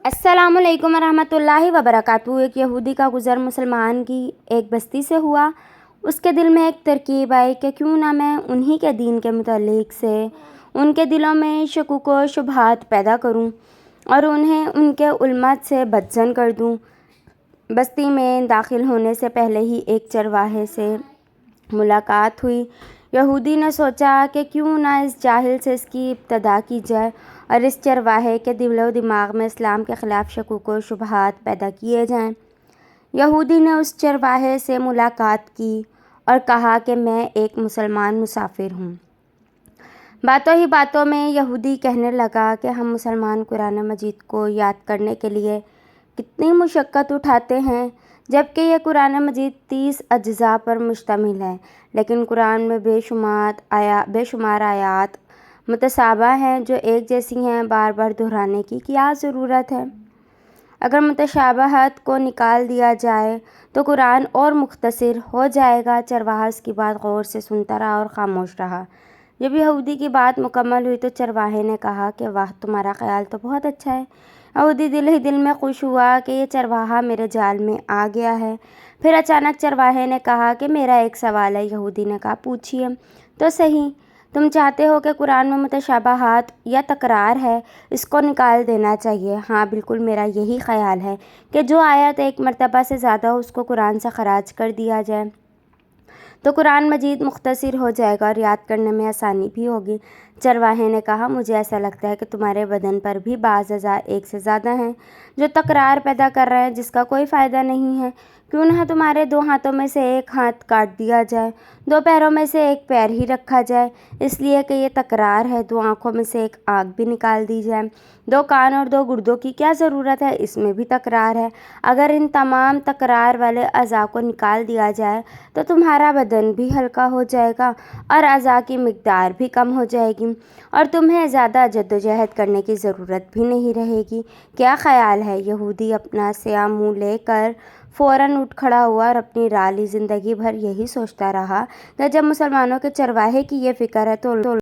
अस्सलामु अलैकुम रहमतुल्लाहि व बरकातुहू। एक यहूदी का गुज़र मुसलमान की एक बस्ती से हुआ। उसके दिल में एक तरकीब आई कि क्यों ना मैं उन्हीं के दीन के मुतालिक से उनके दिलों में शकूक व शुबहात पैदा करूं और उन्हें उनके उलमा से बदज़न कर दूं। बस्ती में दाखिल होने से पहले ही एक चरवाहे से मुलाकात हुई। यहूदी ने सोचा कि क्यों ना इस जाहिल से इसकी इब्तदा की जाए और इस चरवाहे के दिलो दिमाग में इस्लाम के ख़िलाफ़ शकूक व शुबहात पैदा किए जाएं। यहूदी ने उस चरवाहे से मुलाकात की और कहा कि मैं एक मुसलमान मुसाफिर हूँ। बातों ही बातों में यहूदी कहने लगा कि हम मुसलमान कुरान मजीद को याद करने के लिए कितनी मुशक्क़त उठाते हैं, जबकि यह कुरान मजीद 30 अज्ज़ा पर मुश्तमिल है, लेकिन कुरान में बेशुमार आयात मुतशाबा हैं जो एक जैसी हैं। बार बार दोहराने की क्या ज़रूरत है? अगर मुतशाबहत को निकाल दिया जाए तो कुरान और मुख्तसर हो जाएगा। चरवाहा इसकी बात गौर से सुनता रहा और ख़ामोश रहा। जब यहूदी की बात मुकम्मल हुई तो चरवाहे ने कहा कि वाह, तुम्हारा ख्याल तो बहुत अच्छा है। यहूदी दिल ही दिल में खुश हुआ कि ये चरवाहा मेरे जाल में आ गया है। फिर अचानक चरवाहे ने कहा कि मेरा एक सवाल है। यहूदी ने कहा, पूछिए। तो सही, तुम चाहते हो कि कुरान में मुतशाबहात या तकरार है, इसको निकाल देना चाहिए? हाँ बिल्कुल, मेरा यही ख्याल है कि जो आयत एक मरतबा से ज़्यादा हो उसको कुरान से ख़राज कर दिया जाए तो कुरान मजीद मुख्तसर हो जाएगा और याद करने में आसानी भी होगी। चरवाहे ने कहा, मुझे ऐसा लगता है कि तुम्हारे बदन पर भी बाज़ अज़ा एक से ज़्यादा हैं जो तकरार पैदा कर रहे हैं, जिसका कोई फ़ायदा नहीं है। क्यों ना तुम्हारे 2 हाथों में से एक हाथ काट दिया जाए, 2 पैरों में से एक पैर ही रखा जाए, इसलिए कि ये तकरार है। 2 आँखों में से एक आँख भी निकाल दी जाए, 2 कान और 2 गुर्दों की क्या ज़रूरत है, इसमें भी तकरार है। अगर इन तमाम तकरार वाले अज़ा को निकाल दिया जाए तो तुम्हारा बदन भी हल्का हो जाएगा और अज़ा की मिक़दार भी कम हो जाएगी और तुम्हें ज़्यादा जद्दोजहद करने की ज़रूरत भी नहीं रहेगी। क्या ख़याल है? यहूदी अपना स्याह मुँह लेकर फ़ौरन उठ खड़ा हुआ और अपनी राली ज़िंदगी भर यही सोचता रहा कि जब मुसलमानों के चरवाहे की ये फ़िक्र है तो